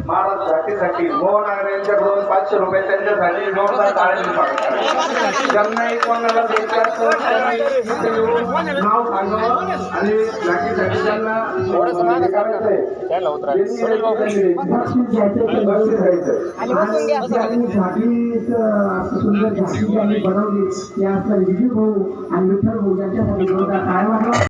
महाराज जातीसाठी मोहन यांच्याकडून 500 रुपये त्यांच्यासाठी जोरदार टाळ्यांनी ज्यांनाही कोणाला नाव सांगावं आणि जातीसाठी त्यांना बनवली या विजू भाऊ आणि विठ्ठल भाऊ यांच्यासाठी जोरदार टाळ्या